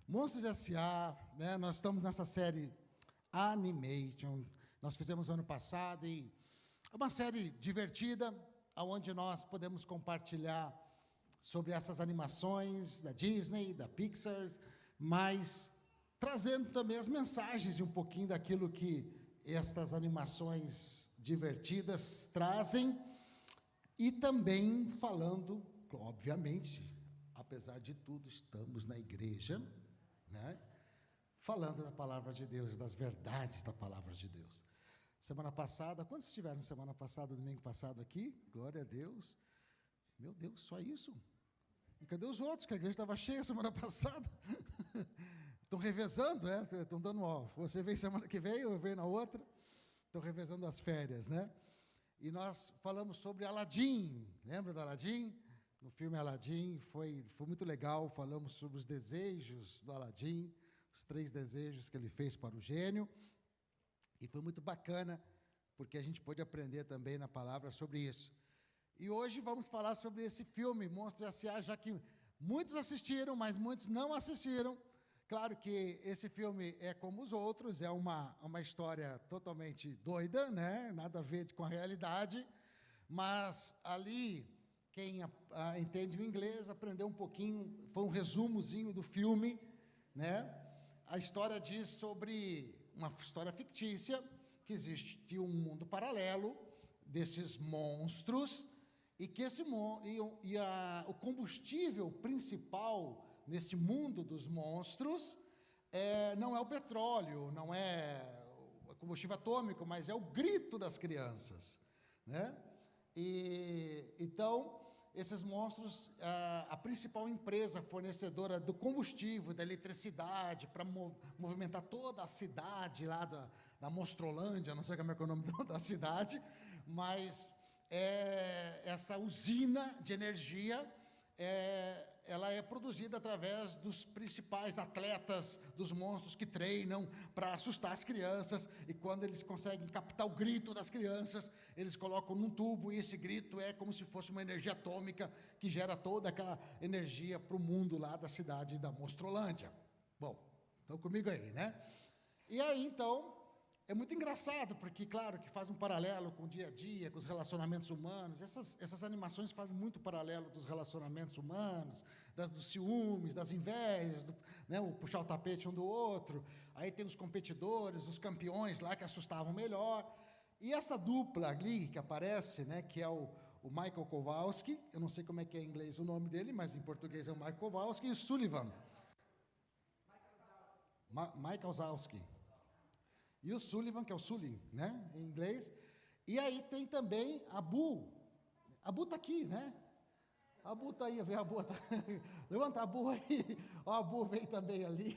Monstros S.A., né? Nós estamos nessa série Animation. Nós fizemos ano passado e é uma série divertida, onde nós podemos compartilhar sobre essas animações da Disney, da Pixar, mas trazendo também as mensagens de um pouquinho daquilo que estas animações divertidas trazem e também falando, obviamente, apesar de tudo, estamos na igreja, né? Falando da palavra de Deus, das verdades da palavra de Deus. Semana passada, quantos estiveram semana passada, domingo passado aqui? Glória a Deus. Meu Deus, só isso? E cadê os outros? Que a igreja estava cheia semana passada. Estão revezando, né? Estão dando, ó, você veio semana que vem, eu venho na outra. Estão revezando as férias, né? E nós falamos sobre Aladim. Lembra do Aladim? No filme Aladim, foi muito legal. Falamos sobre os desejos do Aladim, os 3 desejos que ele fez para o gênio. E foi muito bacana, porque a gente pôde aprender também na palavra sobre isso. E hoje vamos falar sobre esse filme, Monstros S.A., já que muitos assistiram, mas muitos não assistiram. Claro que esse filme é como os outros, é uma história totalmente doida, né? Nada a ver com a realidade, mas ali, quem entende o inglês, aprendeu um pouquinho, foi um resumozinho do filme, né? A história diz sobre uma história fictícia, que existe um mundo paralelo desses monstros, e que o combustível principal neste mundo dos monstros não é o petróleo, não é o combustível atômico, mas é o grito das crianças, né? E então esses monstros, a principal empresa fornecedora do combustível, da eletricidade, para movimentar toda a cidade lá da Monstrolândia, não sei como é que é o nome da cidade, mas essa usina de energia, ela é produzida através dos principais atletas dos monstros que treinam para assustar as crianças, e quando eles conseguem captar o grito das crianças, eles colocam num tubo, e esse grito é como se fosse uma energia atômica que gera toda aquela energia para o mundo lá da cidade da Monstrolândia. Bom, estão comigo aí, né? E aí, então, é muito engraçado, porque, claro, que faz um paralelo com o dia a dia, com os relacionamentos humanos. Essas animações fazem muito paralelo dos relacionamentos humanos, dos ciúmes, das invejas, né, o puxar o tapete um do outro. Aí tem os competidores, os campeões lá que assustavam melhor. E essa dupla ali que aparece, né, que é o Michael Kowalski, eu não sei como é que é em inglês o nome dele, mas em português é o Michael Kowalski, e o Sullivan. Michael Kowalski. E o Sullivan, que é o Sully, né, em inglês. E aí tem também a Bu. A Bu está aqui, né? A Bu está aí, vem a Bu. Tá... Levanta a Bu aí. Ó, a Bu veio também ali.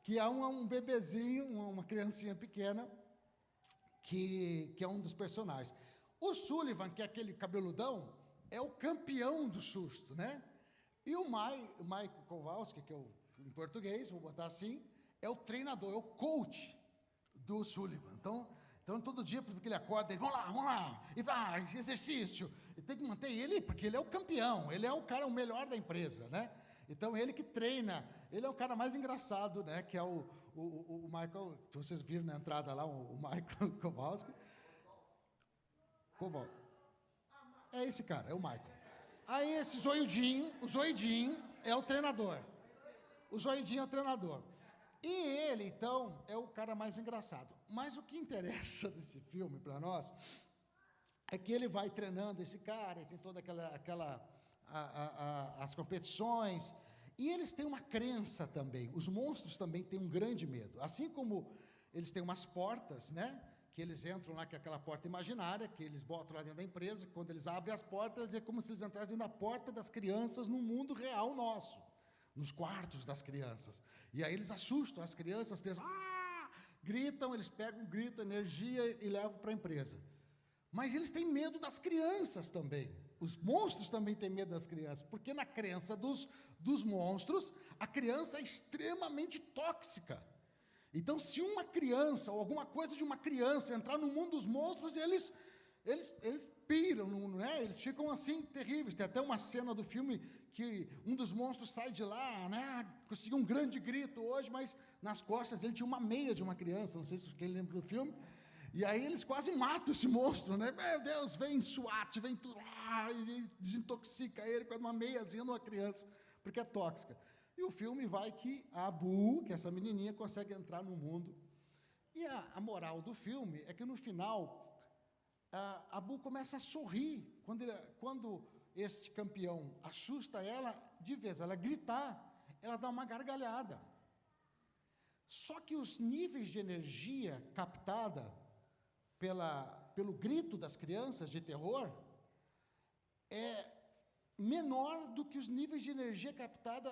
Que é um bebezinho, uma criancinha pequena, que é um dos personagens. O Sullivan, que é aquele cabeludão, é o campeão do susto, né? E o Michael Kowalski, que é em português, vou botar assim, é o treinador, é o coach do Sullivan. Então todo dia, porque ele acorda, ele, vamos lá, e vai, exercício. E tem que manter ele, porque ele é o campeão, ele é o cara, o melhor da empresa, né? Então, ele que treina, ele é o cara mais engraçado, né? Que é o Michael, vocês viram na entrada lá, o Michael Kowalski. É esse cara, é o Michael. Aí, esse o zoidinho é o treinador. O zoidinho é o treinador. E ele, então, é o cara mais engraçado. Mas o que interessa desse filme para nós é que ele vai treinando esse cara, e tem toda as competições, e eles têm uma crença também. Os monstros também têm um grande medo. Assim como eles têm umas portas, né? Que eles entram lá, que é aquela porta imaginária, que eles botam lá dentro da empresa, quando eles abrem as portas, é como se eles entrassem dentro da porta das crianças no mundo real nosso, nos quartos das crianças. E aí eles assustam as crianças gritam, eles pegam, gritam, energia e levam para a empresa. Mas eles têm medo das crianças também. Os monstros também têm medo das crianças, porque na crença dos monstros, a criança é extremamente tóxica. Então, se uma criança, ou alguma coisa de uma criança entrar no mundo dos monstros, eles piram, né? Eles ficam assim, terríveis. Tem até uma cena do filme que um dos monstros sai de lá, né? conseguiu um grande grito hoje, mas nas costas ele tinha uma meia de uma criança, não sei se quem lembra do filme, e aí eles quase matam esse monstro, né? Meu Deus, vem SWAT, vem tudo, e desintoxica ele com uma meiazinha de uma criança, porque é tóxica. E o filme vai que a Abu, que é essa menininha, consegue entrar no mundo. E a moral do filme é que no final, a Abu começa a sorrir, quando este campeão assusta ela, de vez ela gritar, ela dá uma gargalhada. Só que os níveis de energia captada pelo grito das crianças de terror é menor do que os níveis de energia captada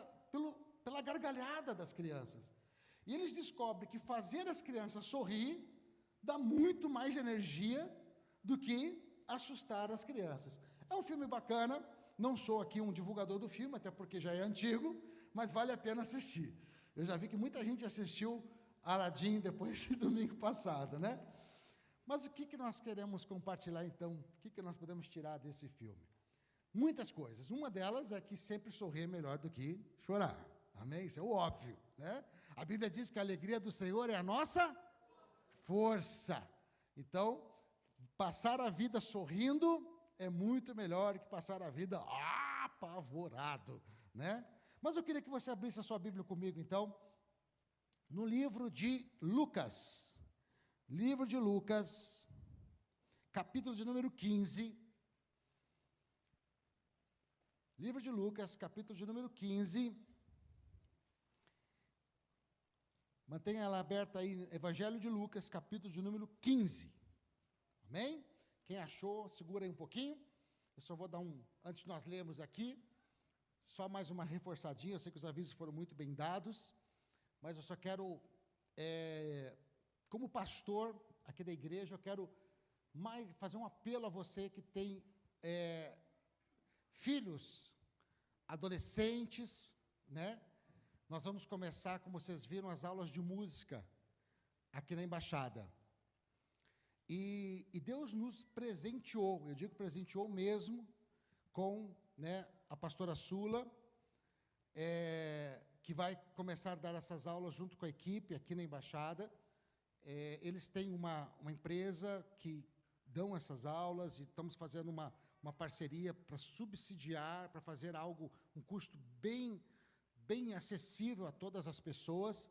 pela gargalhada das crianças. E eles descobrem que fazer as crianças sorrir dá muito mais energia do que assustar as crianças. É um filme bacana, não sou aqui um divulgador do filme, até porque já é antigo, mas vale a pena assistir. Eu já vi que muita gente assistiu Aladdin depois de domingo passado, né? Mas o que nós queremos compartilhar, então? O que nós podemos tirar desse filme? Muitas coisas. Uma delas é que sempre sorrir é melhor do que chorar. Amém? Isso é o óbvio, né? A Bíblia diz que a alegria do Senhor é a nossa força. Então, passar a vida sorrindo é muito melhor que passar a vida apavorado, né? Mas eu queria que você abrisse a sua Bíblia comigo, então, no livro de Lucas. Livro de Lucas, capítulo de número 15. Livro de Lucas, capítulo de número 15. Mantenha ela aberta aí, Evangelho de Lucas, capítulo de número 15. Amém? Quem achou, segura aí um pouquinho. Eu só vou dar antes de nós lermos aqui, só mais uma reforçadinha. Eu sei que os avisos foram muito bem dados, mas eu só quero, como pastor aqui da igreja, eu quero fazer um apelo a você que tem filhos, adolescentes, né? Nós vamos começar, como vocês viram, as aulas de música aqui na Embaixada. E Deus nos presenteou, eu digo presenteou mesmo, com, né, a pastora Sula, que vai começar a dar essas aulas junto com a equipe aqui na Embaixada. Eles têm uma empresa que dão essas aulas e estamos fazendo uma parceria para subsidiar, para fazer algo, um custo bem acessível a todas as pessoas.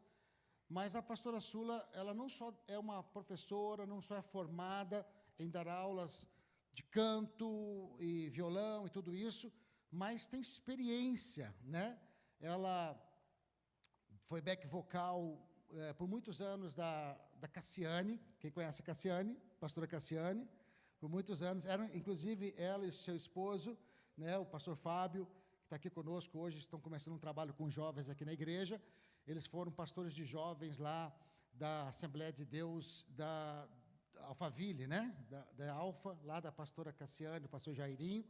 Mas a pastora Sula, ela não só é uma professora, não só é formada em dar aulas de canto e violão e tudo isso, mas tem experiência, né? Ela foi back vocal por muitos anos da Cassiane. Quem conhece a Cassiane? Pastora Cassiane. Por muitos anos, inclusive ela e seu esposo, né, o pastor Fábio, que está aqui conosco hoje, estão começando um trabalho com jovens aqui na igreja. Eles foram pastores de jovens lá da Assembleia de Deus, da Alphaville, né? Da Alfa, lá da pastora Cassiane, do pastor Jairinho.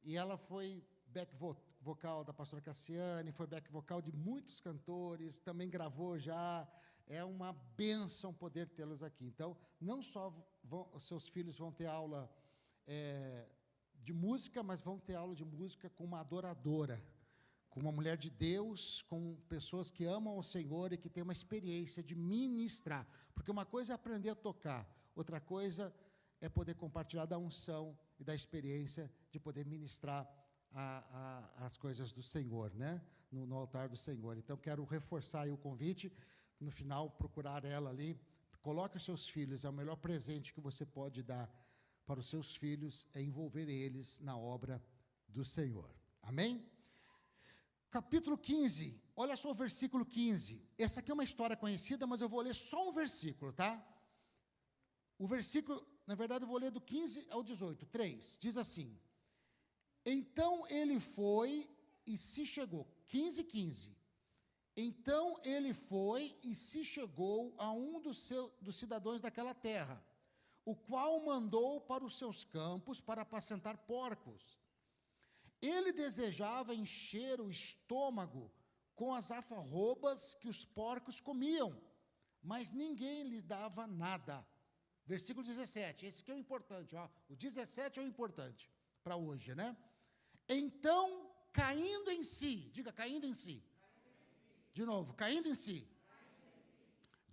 E ela foi back vocal da pastora Cassiane, foi back vocal de muitos cantores, também gravou já. É uma bênção poder tê-las aqui. Então, não só os seus filhos vão ter aula de música, mas vão ter aula de música com uma adoradora, com uma mulher de Deus, com pessoas que amam o Senhor e que têm uma experiência de ministrar. Porque uma coisa é aprender a tocar, outra coisa é poder compartilhar da unção e da experiência de poder ministrar as coisas do Senhor, né? No altar do Senhor. Então, quero reforçar aí o convite, no final, procurar ela ali. Coloque os seus filhos, é o melhor presente que você pode dar para os seus filhos, é envolver eles na obra do Senhor. Amém? Capítulo 15, olha só o versículo 15. Essa aqui é uma história conhecida, mas eu vou ler só um versículo, tá? O versículo, na verdade, eu vou ler do 15 ao 18, 3. Diz assim: Então ele foi e se chegou. 15. Então ele foi e se chegou a um dos cidadãos daquela terra, o qual mandou para os seus campos para apacentar porcos. Ele desejava encher o estômago com as alfarrobas que os porcos comiam, mas ninguém lhe dava nada. Versículo 17, esse aqui é o importante, ó. O 17 é o importante para hoje, né? Então, caindo em si, diga, caindo em si. De novo, caindo em si.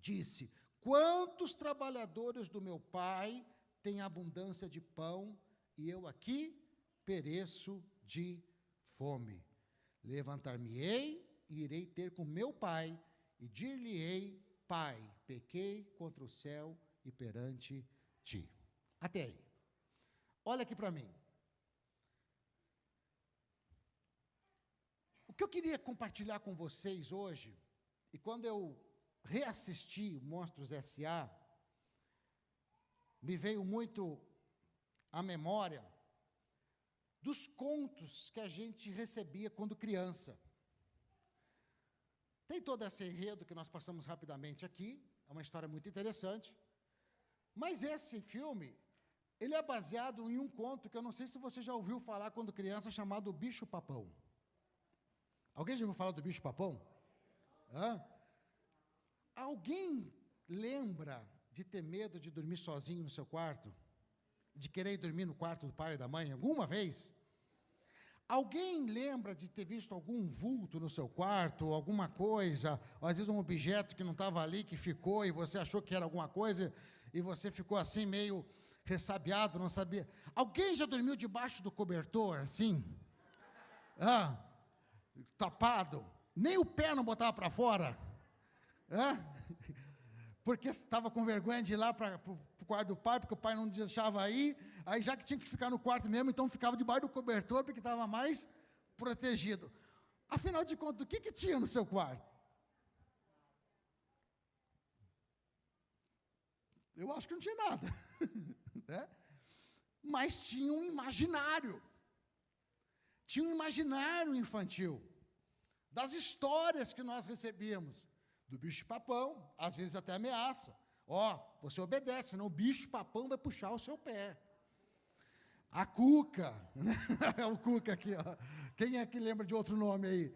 Disse: quantos trabalhadores do meu pai têm abundância de pão, e eu aqui pereço de fome. Levantar-me-ei e irei ter com meu pai, e dir-lhe-ei: Pai, pequei contra o céu e perante ti. Até aí. Olha aqui para mim. O que eu queria compartilhar com vocês hoje, e quando eu reassisti Monstros S.A., me veio muito à memória dos contos que a gente recebia quando criança. Tem todo esse enredo que nós passamos rapidamente aqui, é uma história muito interessante, mas esse filme, ele é baseado em um conto que eu não sei se você já ouviu falar quando criança, chamado Bicho-Papão. Alguém já ouviu falar do Bicho-Papão? Alguém lembra de ter medo de dormir sozinho no seu quarto? De querer dormir no quarto do pai e da mãe alguma vez? Alguém lembra de ter visto algum vulto no seu quarto, alguma coisa, ou às vezes um objeto que não estava ali, que ficou, e você achou que era alguma coisa, e você ficou assim meio ressabiado, não sabia? Alguém já dormiu debaixo do cobertor, assim? Tapado? Nem o pé não botava para fora? Porque estava com vergonha de ir lá para o quarto do pai, porque o pai não deixava ir, aí já que tinha que ficar no quarto mesmo, então ficava debaixo do cobertor, porque estava mais protegido. Afinal de contas, o que tinha no seu quarto? Eu acho que não tinha nada, né? Mas tinha um imaginário infantil, das histórias que nós recebíamos, do bicho-papão, às vezes até ameaça. Você obedece, senão o bicho-papão vai puxar o seu pé. A Cuca, né? É o Cuca aqui, ó. Quem é que lembra de outro nome aí?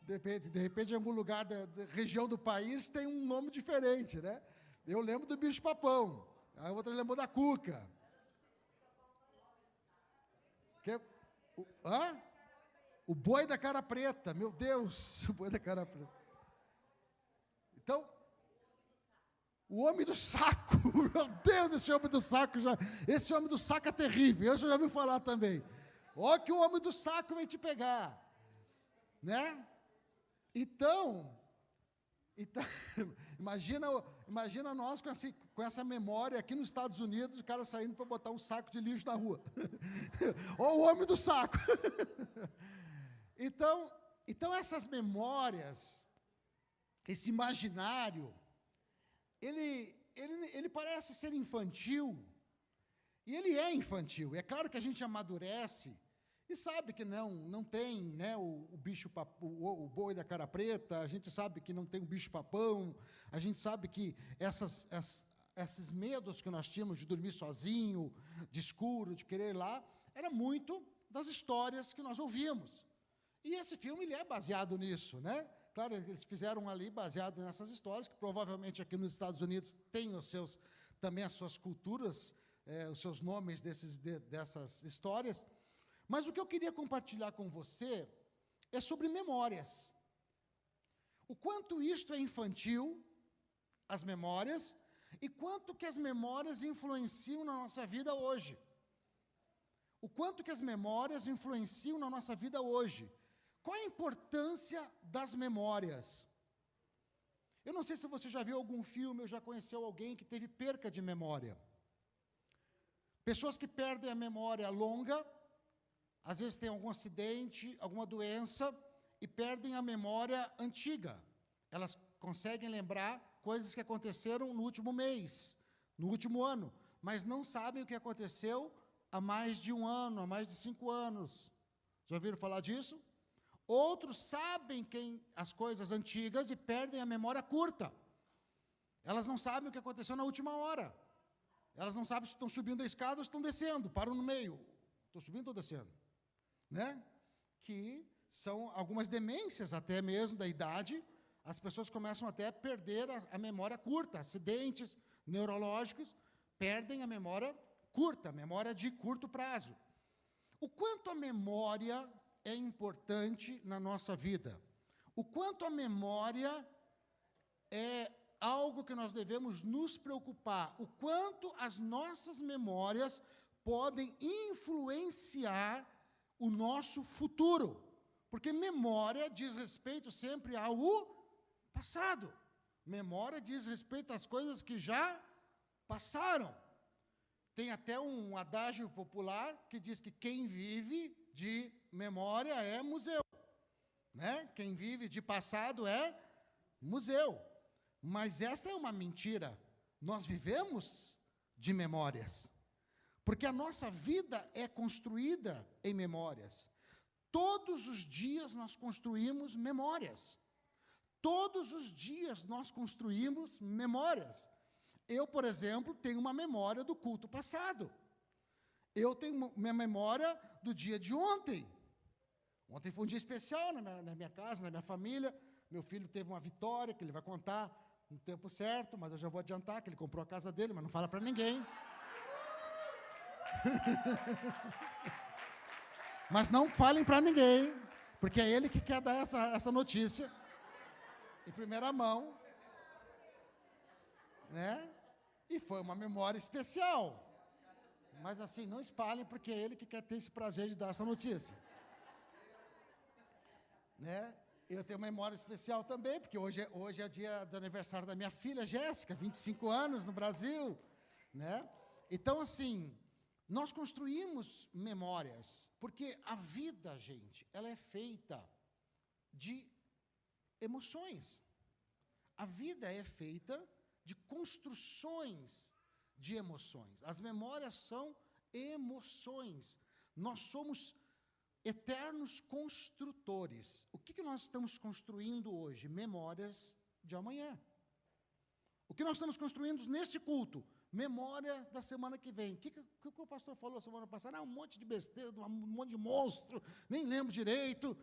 De repente, em algum lugar da região do país tem um nome diferente, né? Eu lembro do bicho-papão, a outra lembrou da Cuca. O boi da cara preta, meu Deus, o boi da cara preta. Então, o homem do saco, meu Deus, esse homem do saco é terrível, eu já ouvi falar também. Que o homem do saco vem te pegar, né? Então imagina nós com essa memória aqui nos Estados Unidos, o cara saindo para botar um saco de lixo na rua. Ou o homem do saco. Então essas memórias, esse imaginário, ele parece ser infantil, e ele é infantil. É claro que a gente amadurece e sabe que não tem, né, o boi da cara preta, a gente sabe que não tem o bicho-papão, a gente sabe que esses medos que nós tínhamos de dormir sozinho, de escuro, de querer ir lá, era muito das histórias que nós ouvíamos. E esse filme ele é baseado nisso, né? Claro, eles fizeram ali baseado nessas histórias, que provavelmente aqui nos Estados Unidos tem também as suas culturas, os seus nomes dessas histórias. Mas o que eu queria compartilhar com você é sobre memórias. O quanto isto é infantil, as memórias, e quanto que as memórias influenciam na nossa vida hoje. O quanto que as memórias influenciam na nossa vida hoje. Qual a importância das memórias? Eu não sei se você já viu algum filme ou já conheceu alguém que teve perca de memória. Pessoas que perdem a memória longa, às vezes têm algum acidente, alguma doença, e perdem a memória antiga. Elas conseguem lembrar coisas que aconteceram no último mês, no último ano, mas não sabem o que aconteceu há mais de 1 ano, há mais de 5 anos. Já ouviram falar disso? Outros sabem as coisas antigas e perdem a memória curta. Elas não sabem o que aconteceu na última hora. Elas não sabem se estão subindo a escada ou se estão descendo, param no meio. Estou subindo ou descendo? Né? Que são algumas demências até mesmo da idade, as pessoas começam até a perder a memória curta, acidentes neurológicos, perdem a memória curta, memória de curto prazo. O quanto a memória é importante na nossa vida. o quanto a memória é algo que nós devemos nos preocupar, o quanto as nossas memórias podem influenciar o nosso futuro, porque memória diz respeito sempre ao passado, memória diz respeito às coisas que já passaram. Tem até um adágio popular que diz que quem vive de memória é museu, né? Quem vive de passado é museu. Mas essa é uma mentira. Nós vivemos de memórias, porque a nossa vida é construída em memórias. Todos os dias nós construímos memórias. Todos os dias nós construímos memórias. Eu, por exemplo, tenho uma memória do culto passado. Eu tenho minha memória do dia de ontem. Ontem foi um dia especial na minha casa, na minha família. Meu filho teve uma vitória, que ele vai contar no tempo certo, mas eu já vou adiantar que ele comprou a casa dele, mas não fala para ninguém. Mas não falem para ninguém, porque é ele que quer dar essa notícia em primeira mão, né? E foi uma memória especial. Mas assim, não espalhem, porque é ele que quer ter esse prazer de dar essa notícia. Né? Eu tenho uma memória especial também, porque hoje é dia do aniversário da minha filha, Jéssica, 25 anos no Brasil. Né? Então, assim, nós construímos memórias, porque a vida, gente, ela é feita de emoções. A vida é feita de construções de emoções. As memórias são emoções. Nós somos eternos construtores. O que nós estamos construindo hoje? Memórias de amanhã. O que nós estamos construindo nesse culto? Memória da semana que vem. O que o pastor falou semana passada? Um monte de besteira, um monte de monstro, nem lembro direito.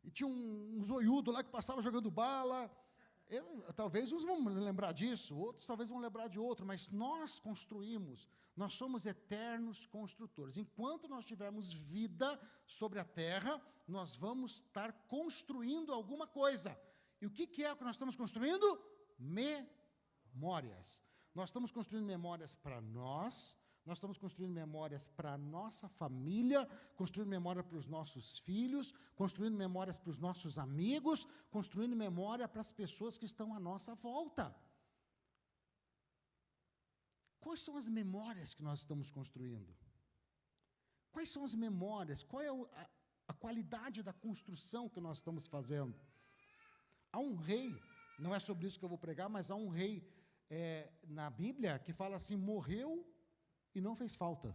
E tinha um zoiudo lá que passava jogando bala. Talvez uns vão lembrar disso, outros talvez vão lembrar de outro, mas nós construímos, nós somos eternos construtores. Enquanto nós tivermos vida sobre a terra, nós vamos estar construindo alguma coisa. E o que é o que nós estamos construindo? Memórias. Nós estamos construindo memórias para nós estamos construindo memórias para a nossa família, construindo memória para os nossos filhos, construindo memórias para os nossos amigos, construindo memória para as pessoas que estão à nossa volta. Quais são as memórias que nós estamos construindo? Quais são as memórias? Qual é a qualidade da construção que nós estamos fazendo? Há um rei, não é sobre isso que eu vou pregar, mas há um rei na Bíblia que fala assim, morreu e não fez falta.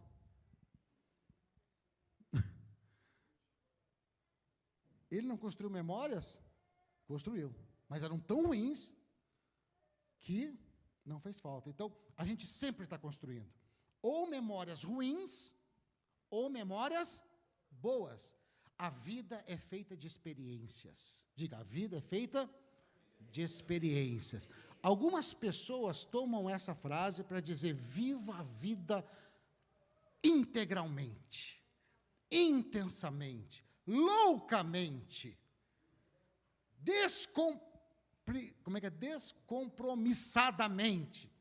Ele não construiu memórias? Construiu. Mas eram tão ruins que não fez falta. Então, a gente sempre está construindo. Ou memórias ruins, ou memórias boas. A vida é feita de experiências. Diga, a vida é feita de experiências. Algumas pessoas tomam essa frase para dizer, viva a vida integralmente, intensamente, loucamente, descompromissadamente.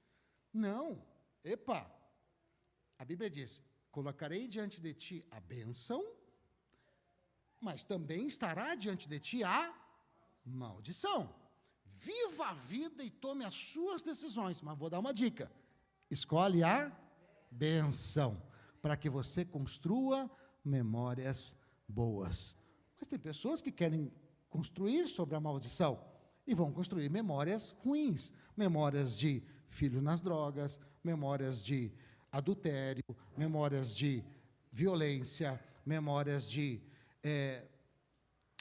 Não, a Bíblia diz, colocarei diante de ti a bênção, mas também estará diante de ti a maldição. Viva a vida e tome as suas decisões, mas vou dar uma dica, escolhe a bênção, para que você construa memórias boas. Mas tem pessoas que querem construir sobre a maldição, e vão construir memórias ruins, memórias de filho nas drogas, memórias de adultério, memórias de violência, memórias de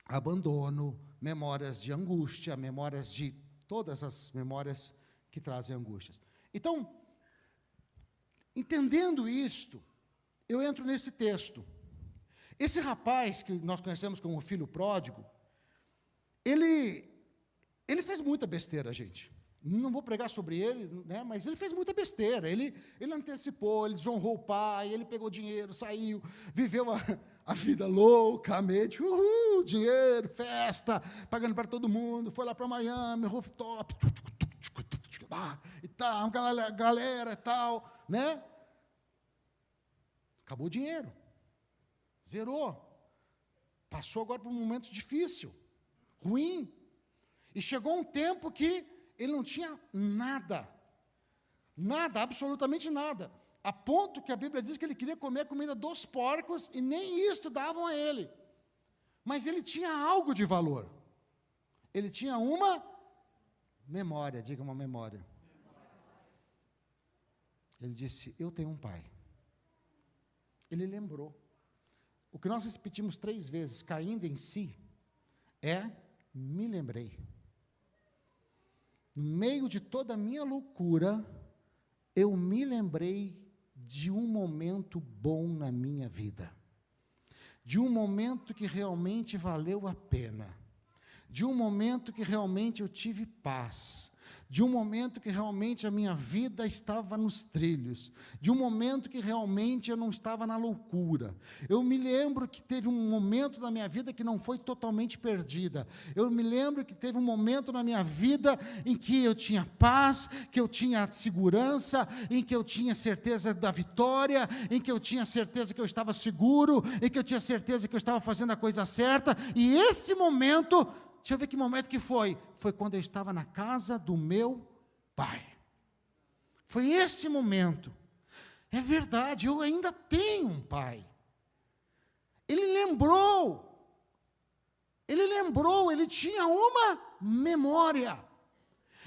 abandono, memórias de angústia, memórias de todas as memórias que trazem angústias. Então, entendendo isto, eu entro nesse texto. Esse rapaz que nós conhecemos como o filho pródigo, ele fez muita besteira, gente. Não vou pregar sobre ele, né, mas ele fez muita besteira. Ele antecipou, ele desonrou o pai, ele pegou dinheiro, saiu, viveu a vida loucamente, dinheiro, festa, pagando para todo mundo, foi lá para Miami, rooftop, e tal, galera e tal, né? Acabou o dinheiro, zerou, passou agora por um momento difícil, ruim, e chegou um tempo que ele não tinha nada, absolutamente nada, a ponto que a Bíblia diz que ele queria comer a comida dos porcos, e nem isso davam a ele, mas ele tinha algo de valor, ele tinha uma memória, diga uma memória. Ele disse, eu tenho um pai. Ele lembrou. O que nós repetimos 3 vezes, caindo em si, é, me lembrei. No meio de toda a minha loucura, eu me lembrei de um momento bom na minha vida. De um momento que realmente valeu a pena. De um momento que realmente eu tive paz. De um momento que realmente a minha vida estava nos trilhos, de um momento que realmente eu não estava na loucura. Eu me lembro que teve um momento na minha vida que não foi totalmente perdida. Eu me lembro que teve um momento na minha vida em que eu tinha paz, que eu tinha segurança, em que eu tinha certeza da vitória, em que eu tinha certeza que eu estava seguro, em que eu tinha certeza que eu estava fazendo a coisa certa, e esse momento... Deixa eu ver que momento que foi. Foi quando eu estava na casa do meu pai. Foi esse momento. É verdade, eu ainda tenho um pai. Ele lembrou, ele tinha uma memória.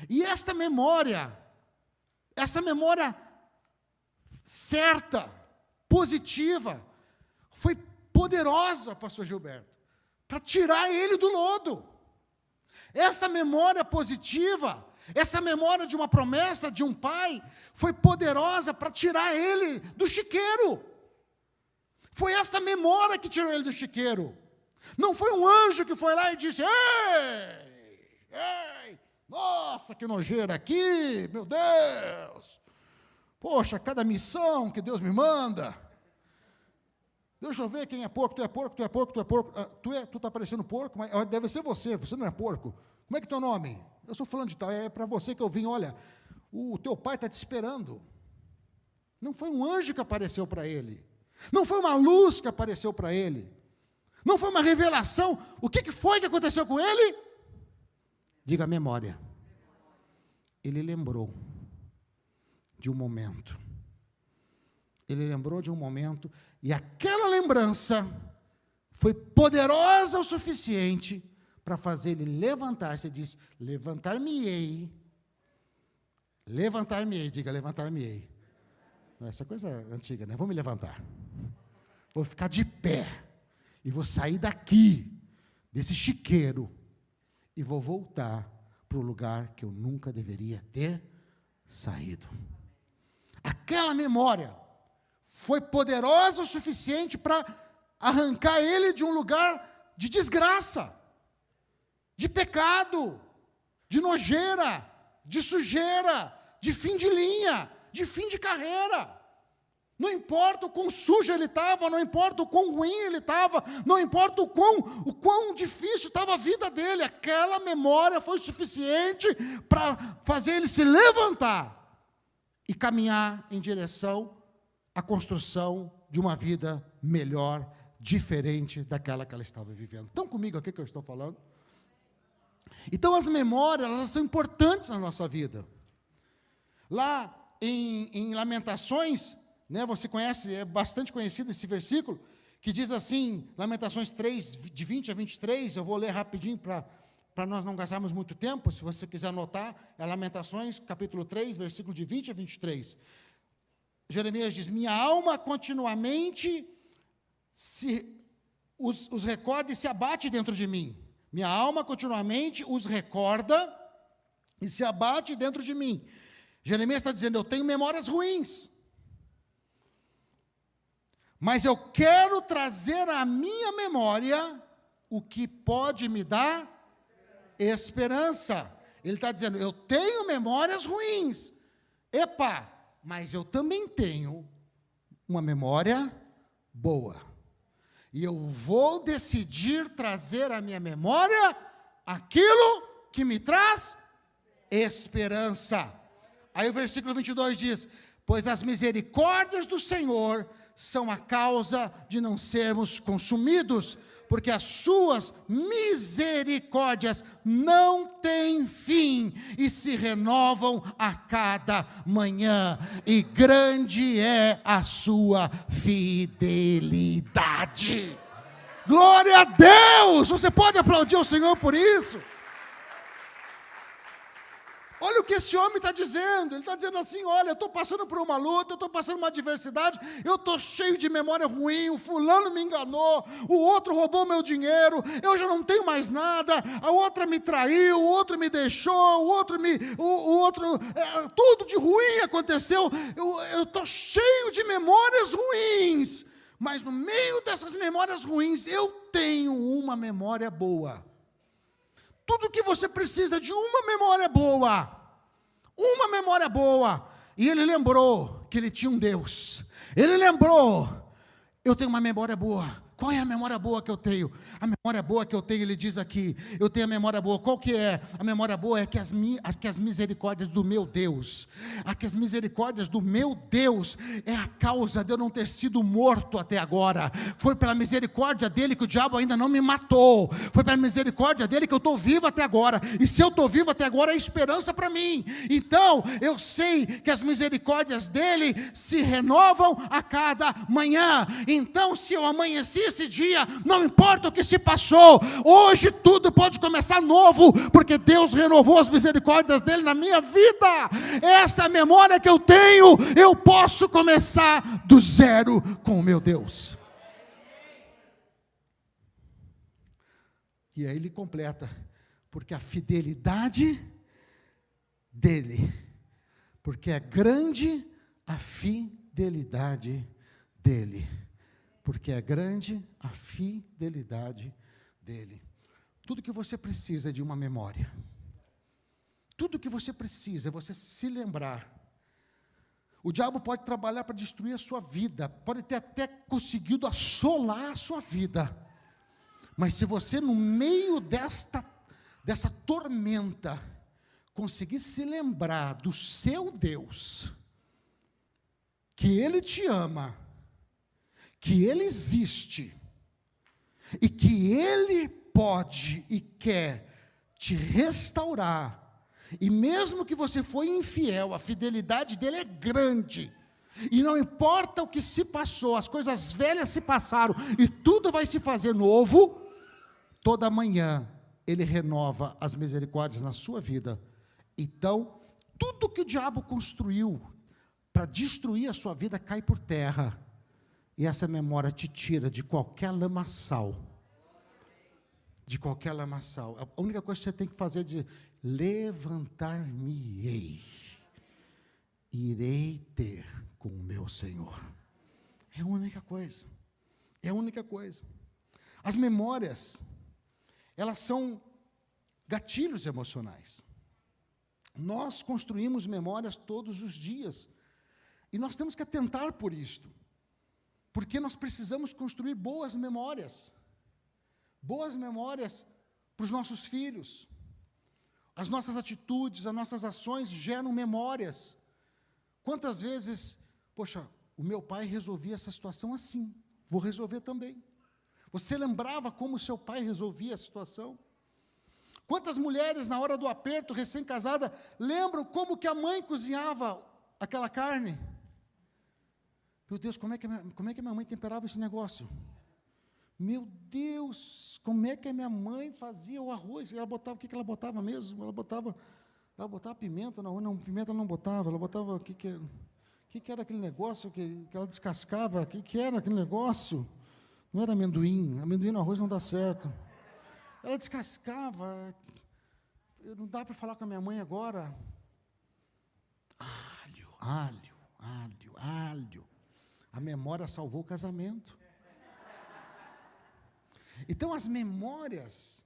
E essa memória certa, positiva, foi poderosa, pastor Gilberto, para tirar ele do lodo. Essa memória positiva, essa memória de uma promessa de um pai, foi poderosa para tirar ele do chiqueiro. Foi essa memória que tirou ele do chiqueiro. Não foi um anjo que foi lá e disse, ei, nossa, que nojeira aqui, meu Deus. Poxa, cada missão que Deus me manda. Deixa eu ver quem é porco, tu é porco. Tu está parecendo porco, mas deve ser você não é porco. Como é que é teu nome? Eu sou fulano de tal, é para você que eu vim, olha, o teu pai está te esperando. Não foi um anjo que apareceu para ele, não foi uma luz que apareceu para ele, não foi uma revelação. O que foi que aconteceu com ele? Diga a memória. Ele lembrou de um momento. Ele lembrou de um momento, e aquela lembrança foi poderosa o suficiente para fazer ele levantar-se. Ele diz, levantar-me-ei, diga levantar-me-ei. Essa coisa é antiga, né? Vou me levantar, vou ficar de pé, e vou sair daqui, desse chiqueiro, e vou voltar para o lugar que eu nunca deveria ter saído. Aquela memória foi poderosa o suficiente para arrancar ele de um lugar de desgraça, de pecado, de nojeira, de sujeira, de fim de linha, de fim de carreira. Não importa o quão sujo ele estava, não importa o quão ruim ele estava, não importa o quão difícil estava a vida dele, aquela memória foi suficiente para fazer ele se levantar e caminhar em direção a construção de uma vida melhor, diferente daquela que ela estava vivendo. Estão comigo aqui que eu estou falando? Então, as memórias, elas são importantes na nossa vida. Lá em Lamentações, né, você conhece, é bastante conhecido esse versículo, que diz assim, Lamentações 3, de 20 a 23, eu vou ler rapidinho para nós não gastarmos muito tempo, se você quiser anotar, é Lamentações, capítulo 3, versículo de 20 a 23. Jeremias diz, minha alma continuamente os recorda e se abate dentro de mim. Minha alma continuamente os recorda e se abate dentro de mim. Jeremias está dizendo, eu tenho memórias ruins, mas eu quero trazer à minha memória o que pode me dar esperança. Ele está dizendo, eu tenho memórias ruins, mas eu também tenho uma memória boa. E eu vou decidir trazer à minha memória aquilo que me traz esperança. Aí o versículo 22 diz: pois as misericórdias do Senhor são a causa de não sermos consumidos, porque as suas misericórdias não têm fim e se renovam a cada manhã, e grande é a sua fidelidade. Glória a Deus! Você pode aplaudir o Senhor por isso? Olha o que esse homem está dizendo. Ele está dizendo assim: olha, eu estou passando por uma luta, eu estou passando uma adversidade, eu estou cheio de memória ruim, o fulano me enganou, o outro roubou meu dinheiro, eu já não tenho mais nada, a outra me traiu, o outro me deixou, tudo de ruim aconteceu, eu estou cheio de memórias ruins, mas no meio dessas memórias ruins, eu tenho uma memória boa. Tudo que você precisa de uma memória boa. Uma memória boa. E ele lembrou que ele tinha um Deus. Ele lembrou: eu tenho uma memória boa. Qual é a memória boa que eu tenho? A memória boa que eu tenho, ele diz aqui, eu tenho a memória boa. Qual que é? A memória boa é que as misericórdias do meu Deus, que as misericórdias do meu Deus é a causa de eu não ter sido morto até agora. Foi pela misericórdia dele que o diabo ainda não me matou. Foi pela misericórdia dele que eu estou vivo até agora. E se eu estou vivo até agora, é esperança para mim. Então, eu sei que as misericórdias dele se renovam a cada manhã. Então, se eu amanheci esse dia, não importa o que se passou, hoje tudo pode começar novo, porque Deus renovou as misericórdias dele na minha vida. Essa é a memória que eu tenho. Eu posso começar do zero com o meu Deus. E aí ele completa: porque a fidelidade dele, porque é grande a fidelidade dele. Porque é grande a fidelidade dele. Tudo que você precisa é de uma memória. Tudo que você precisa é você se lembrar. O diabo pode trabalhar para destruir a sua vida, pode ter até conseguido assolar a sua vida. Mas se você, no meio dessa tormenta, conseguir se lembrar do seu Deus, que Ele te ama, que Ele existe, e que Ele pode e quer te restaurar, e mesmo que você foi infiel, a fidelidade dele é grande, e não importa o que se passou, as coisas velhas se passaram, e tudo vai se fazer novo, toda manhã Ele renova as misericórdias na sua vida. Então, tudo que o diabo construiu para destruir a sua vida cai por terra. E essa memória te tira de qualquer lamaçal. De qualquer lamaçal. A única coisa que você tem que fazer é dizer: levantar-me-ei. Irei ter com o meu Senhor. É a única coisa. É a única coisa. As memórias, elas são gatilhos emocionais. Nós construímos memórias todos os dias. E nós temos que atentar por isto. Porque nós precisamos construir boas memórias. Boas memórias para os nossos filhos. As nossas atitudes, as nossas ações geram memórias. Quantas vezes, poxa, o meu pai resolvia essa situação assim, vou resolver também. Você lembrava como o seu pai resolvia a situação? Quantas mulheres, na hora do aperto, recém-casada, lembram como que a mãe cozinhava aquela carne? Meu Deus, como é que a minha mãe temperava esse negócio? Meu Deus, como é que a minha mãe fazia o arroz? Ela botava, o que ela botava mesmo? Ela botava pimenta, não, pimenta não botava, ela botava, o que era aquele negócio que ela descascava? O que era aquele negócio? Não era amendoim no arroz não dá certo. Ela descascava, não dá para falar com a minha mãe agora. Alho. A memória salvou o casamento. Então, as memórias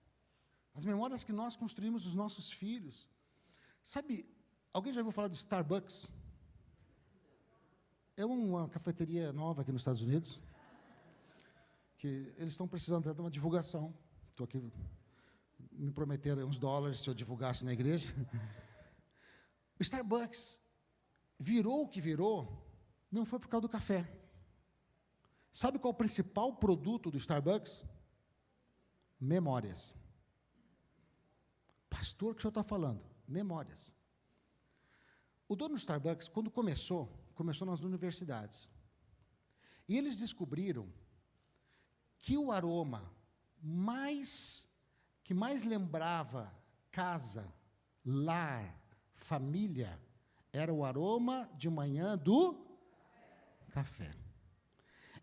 que nós construímos dos nossos filhos. Sabe, alguém já ouviu falar de Starbucks? É uma cafeteria nova aqui nos Estados Unidos. que eles estão precisando até de uma divulgação. Estou aqui, me prometeram uns dólares se eu divulgasse na igreja. O Starbucks virou o que virou, não foi por causa do café. Sabe qual é o principal produto do Starbucks? Memórias. Pastor, o que o senhor está falando? Memórias. O dono do Starbucks, quando começou nas universidades. E eles descobriram que o aroma que mais lembrava casa, lar, família, era o aroma de manhã do café.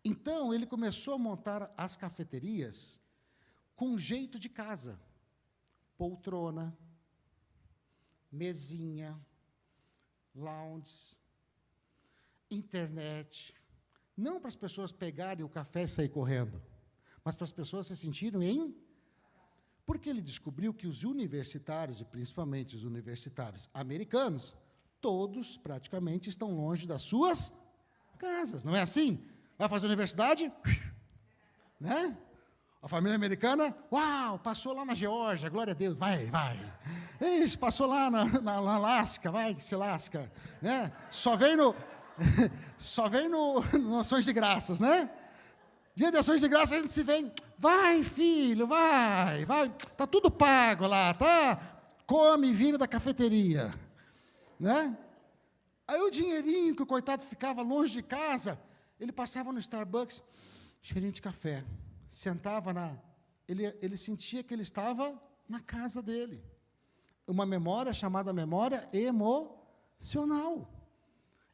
Então, ele começou a montar as cafeterias com jeito de casa. Poltrona, mesinha, lounge, internet. Não para as pessoas pegarem o café e sair correndo, mas para as pessoas se sentirem Porque ele descobriu que os universitários, e principalmente os universitários americanos, todos praticamente estão longe das suas casas. Não é assim? Vai fazer universidade? Né? A família americana, uau, passou lá na Geórgia, glória a Deus, vai. Isso, passou lá na Alasca, vai, se lasca. Né? Só vem no Ações de Graças, né? Dia de Ações de Graças a gente se vem, vai filho, vai, está tudo pago lá, tá? Come e vive da cafeteria. Né? Aí o dinheirinho que o coitado ficava longe de casa, ele passava no Starbucks, cheirinho de café, sentava ele sentia que ele estava na casa dele. Uma memória chamada memória emocional.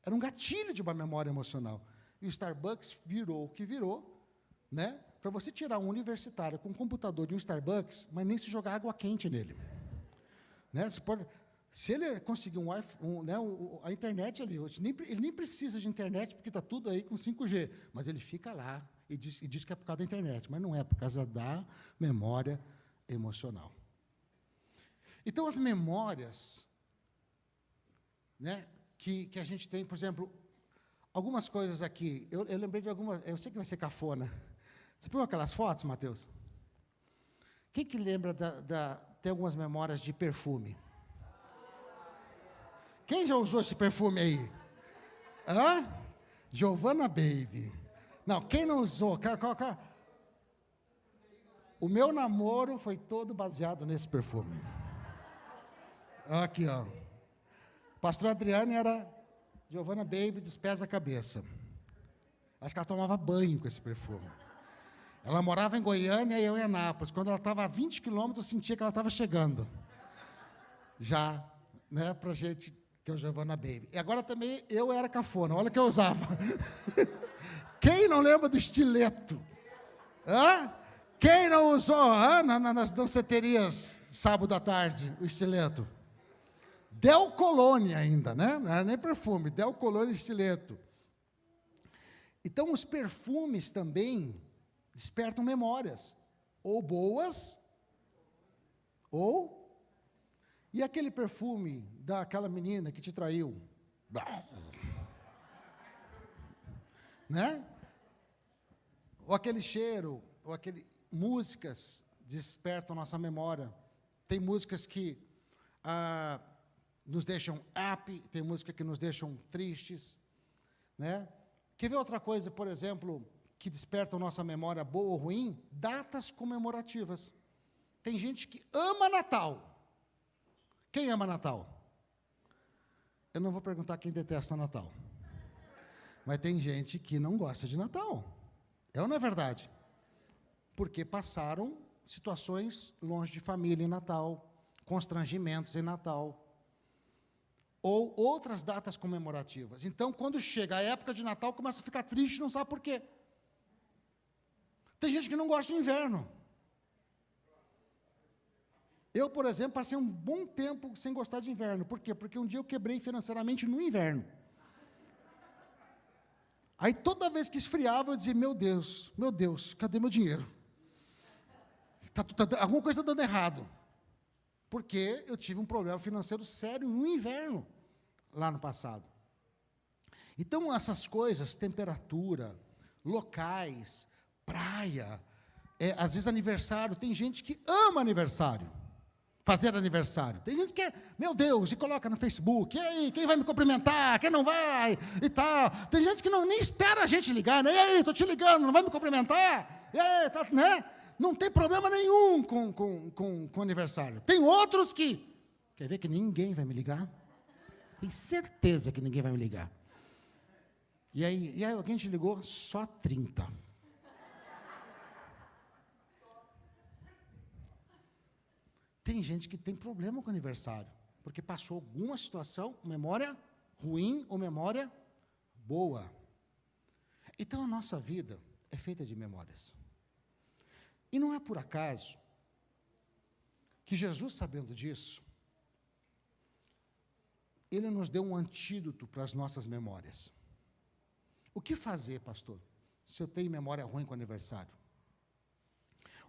Era um gatilho de uma memória emocional. E o Starbucks virou o que virou, né? Para você tirar um universitário com um computador de um Starbucks, mas nem se jogar água quente nele. Né? Se ele conseguir a internet ali, ele nem precisa de internet, porque está tudo aí com 5G, mas ele fica lá e diz que é por causa da internet, mas não é, por causa da memória emocional. Então, as memórias, né, que a gente tem, por exemplo, algumas coisas aqui, eu lembrei de algumas, eu sei que vai ser cafona. Você pegou aquelas fotos, Mateus? Quem que lembra tem algumas memórias de perfume? Quem já usou esse perfume aí? Giovanna Baby. Não, quem não usou? O meu namoro foi todo baseado nesse perfume. Aqui, ó. Pastor Adriane era Giovanna Baby dos pés à cabeça. Acho que ela tomava banho com esse perfume. Ela morava em Goiânia e eu em Anápolis. Quando ela estava a 20 quilômetros, eu sentia que ela estava chegando. Já, né, pra gente, que é o Giovanna Baby. E agora também eu era cafona, olha o que eu usava. Quem não lembra do estileto? Quem não usou nas danceterias sábado à tarde, o estileto? Del Colônia ainda, né? Não era nem perfume, Del Colônia estileto. Então, os perfumes também despertam memórias, ou boas, E aquele perfume daquela menina que te traiu? Né? Ou aquele cheiro, músicas despertam nossa memória. Tem músicas que nos deixam happy, tem músicas que nos deixam tristes. Né? Quer ver outra coisa, por exemplo, que despertam nossa memória boa ou ruim? Datas comemorativas. Tem gente que ama Natal. Quem ama Natal? Eu não vou perguntar quem detesta Natal. Mas tem gente que não gosta de Natal. É ou não é verdade? Porque passaram situações longe de família em Natal, constrangimentos em Natal, ou outras datas comemorativas. Então, quando chega a época de Natal, começa a ficar triste, não sabe por quê. Tem gente que não gosta de inverno. Eu, por exemplo, passei um bom tempo sem gostar de inverno. Por quê? Porque um dia eu quebrei financeiramente no inverno. Aí, toda vez que esfriava, eu dizia, meu Deus, cadê meu dinheiro? Alguma coisa está dando errado. Porque eu tive um problema financeiro sério no inverno, lá no passado. Então, essas coisas, temperatura, locais, praia, às vezes aniversário. Tem gente que ama aniversário, fazer aniversário. Tem gente que, meu Deus, e coloca no Facebook, e aí, quem vai me cumprimentar, quem não vai, e tal. Tem gente que nem espera a gente ligar, né? E aí, estou te ligando, não vai me cumprimentar? E aí, tá, né? Não tem problema nenhum com aniversário. Tem outros que, quer ver que ninguém vai me ligar? Tem certeza que ninguém vai me ligar. E aí alguém te ligou? Só 30. Tem gente que tem problema com aniversário, porque passou alguma situação, memória ruim ou memória boa. Então, a nossa vida é feita de memórias. E não é por acaso que Jesus, sabendo disso, Ele nos deu um antídoto para as nossas memórias. O que fazer, pastor, se eu tenho memória ruim com aniversário?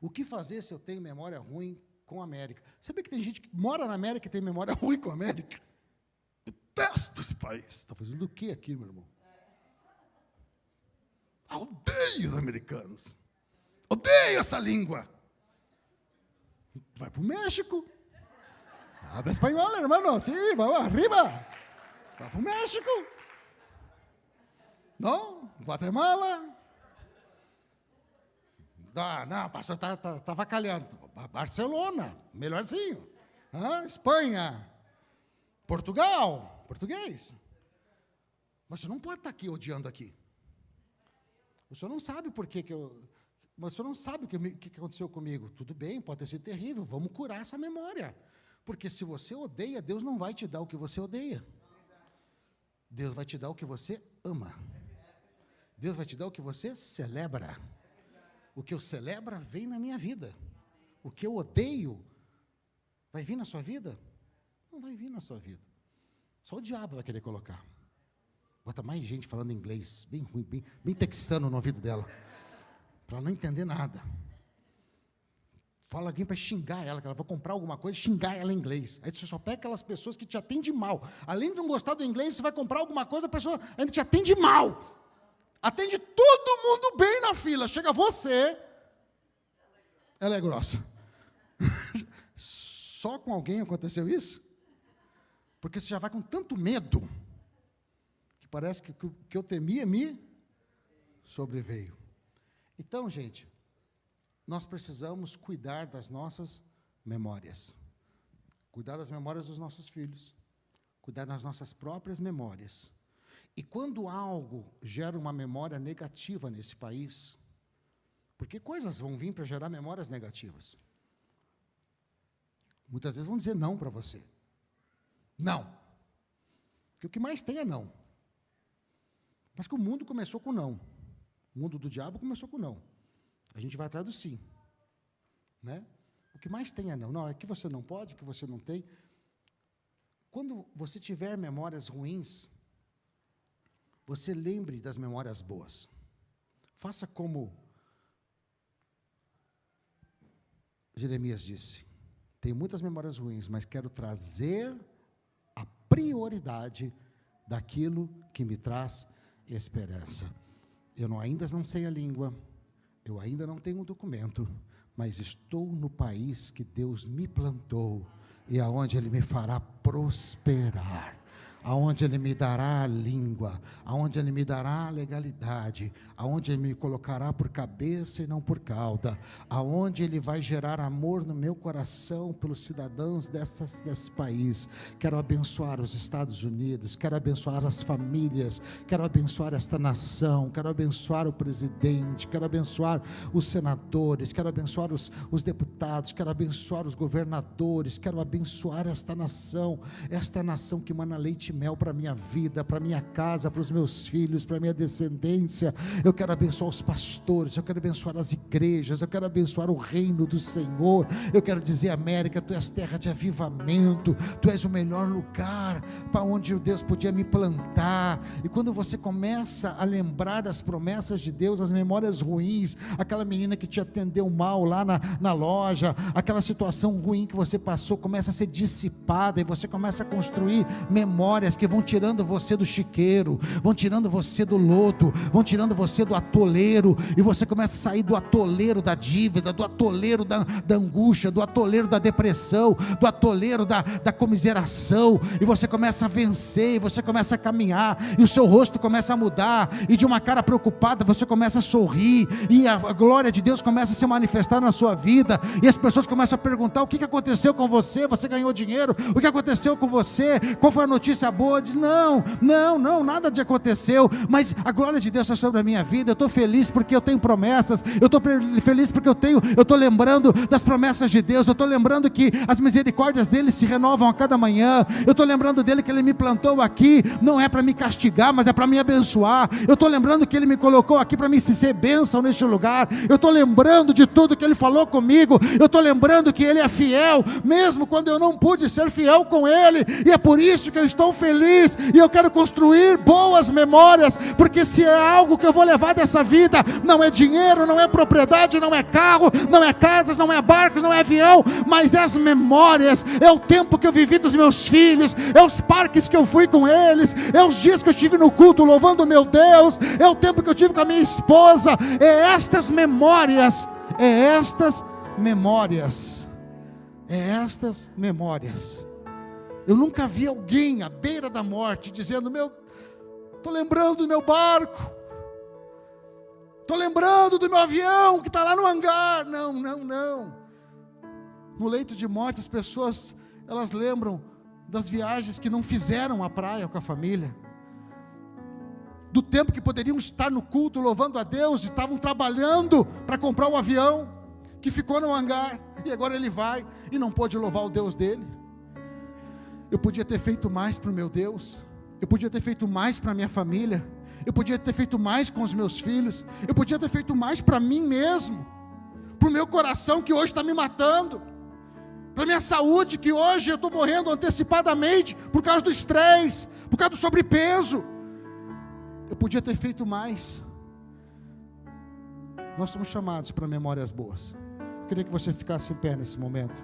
O que fazer se eu tenho memória ruim com a América? Sabia que tem gente que mora na América e tem memória ruim com a América? Detesto esse país. Está fazendo o que aqui, meu irmão? Odeio os americanos. Odeio essa língua. Vai para o México. Habla espanhol, hermano. Sí, vamos arriba. Vai para o México. Não? Guatemala. Não, pastor, está vacalhando. Barcelona, melhorzinho. Espanha. Portugal, português. Mas você não pode estar aqui odiando aqui. O senhor não sabe por que mas o senhor não sabe o que aconteceu comigo. Tudo bem, pode ter sido terrível. Vamos curar essa memória. Porque se você odeia, Deus não vai te dar o que você odeia. Deus vai te dar o que você ama. Deus vai te dar o que você celebra. O que eu celebro vem na minha vida. O que eu odeio vai vir na sua vida? Não vai vir na sua vida. Só o diabo vai querer colocar. Bota mais gente falando inglês, bem ruim, bem texano no ouvido dela, para ela não entender nada. Fala alguém para xingar ela, que ela vai comprar alguma coisa, xingar ela em inglês. Aí você só pega aquelas pessoas que te atendem mal. Além de não gostar do inglês, você vai comprar alguma coisa, a pessoa ainda te atende mal. Atende todo mundo bem na fila. Chega você, ela é grossa. Só com alguém aconteceu isso? Porque você já vai com tanto medo, que parece que o que eu temia me sobreveio. Então, gente, nós precisamos cuidar das nossas memórias. Cuidar das memórias dos nossos filhos. Cuidar das nossas próprias memórias. E quando algo gera uma memória negativa nesse país, porque coisas vão vir para gerar memórias negativas. Muitas vezes vão dizer não para você. Não. Porque o que mais tem é não. Mas que o mundo começou com não. O mundo do diabo começou com não. A gente vai atrás do sim. Né? O que mais tem é não. Não, é que você não pode, que você não tem. Quando você tiver memórias ruins, você lembre das memórias boas. Faça como Jeremias disse. Tenho muitas memórias ruins, mas quero trazer a prioridade daquilo que me traz esperança. Eu ainda não sei a língua, eu ainda não tenho um documento, mas estou no país que Deus me plantou e aonde Ele me fará prosperar. Aonde Ele me dará a língua, aonde Ele me dará a legalidade, aonde Ele me colocará por cabeça e não por cauda, aonde Ele vai gerar amor no meu coração pelos cidadãos desse país. Quero abençoar os Estados Unidos, quero abençoar as famílias, quero abençoar esta nação, quero abençoar o presidente, quero abençoar os senadores, quero abençoar os deputados, quero abençoar os governadores, quero abençoar esta nação que emana leite e mel para a minha vida, para a minha casa, para os meus filhos, para a minha descendência. Eu quero abençoar os pastores, eu quero abençoar as igrejas, eu quero abençoar o reino do Senhor. Eu quero dizer, América, tu és terra de avivamento, tu és o melhor lugar para onde Deus podia me plantar. E quando você começa a lembrar das promessas de Deus, as memórias ruins, aquela menina que te atendeu mal lá na loja, aquela situação ruim que você passou, começa a ser dissipada, e você começa a construir memórias memórias que vão tirando você do chiqueiro, vão tirando você do lodo, vão tirando você do atoleiro, e você começa a sair do atoleiro da dívida, do atoleiro da angústia, do atoleiro da depressão, do atoleiro da comiseração, e você começa a vencer, e você começa a caminhar, e o seu rosto começa a mudar, e de uma cara preocupada você começa a sorrir, e a glória de Deus começa a se manifestar na sua vida, e as pessoas começam a perguntar: o que aconteceu com você? Você ganhou dinheiro? O que aconteceu com você? Qual foi a notícia boa? Diz: não, nada de aconteceu, mas a glória de Deus está sobre a minha vida. Eu estou feliz porque eu tenho promessas, eu estou feliz porque eu estou lembrando das promessas de Deus, eu estou lembrando que as misericórdias dele se renovam a cada manhã, eu estou lembrando dele que ele me plantou aqui, não é para me castigar, mas é para me abençoar, eu estou lembrando que ele me colocou aqui para me ser bênção neste lugar, eu estou lembrando de tudo que ele falou comigo, eu estou lembrando que ele é fiel, mesmo quando eu não pude ser fiel com ele, e é por isso que eu estou feliz, e eu quero construir boas memórias, porque se é algo que eu vou levar dessa vida, não é dinheiro, não é propriedade, não é carro, não é casas, não é barcos, não é avião, mas é as memórias, é o tempo que eu vivi com os meus filhos, é os parques que eu fui com eles, é os dias que eu estive no culto louvando o meu Deus, é o tempo que eu tive com a minha esposa, é estas memórias, Eu nunca vi alguém à beira da morte dizendo: estou lembrando do meu barco, estou lembrando do meu avião que está lá no hangar. Não. No leito de morte, as pessoas, elas lembram das viagens que não fizeram à praia com a família, do tempo que poderiam estar no culto louvando a Deus, estavam trabalhando para comprar o avião que ficou no hangar, e agora ele vai e não pôde louvar o Deus dele. Eu podia ter feito mais para o meu Deus, eu podia ter feito mais para a minha família, eu podia ter feito mais com os meus filhos, eu podia ter feito mais para mim mesmo, para o meu coração que hoje está me matando, para a minha saúde que hoje eu estou morrendo antecipadamente por causa do estresse, por causa do sobrepeso. Eu podia ter feito mais. Nós somos chamados para memórias boas. Eu queria que você ficasse em pé nesse momento.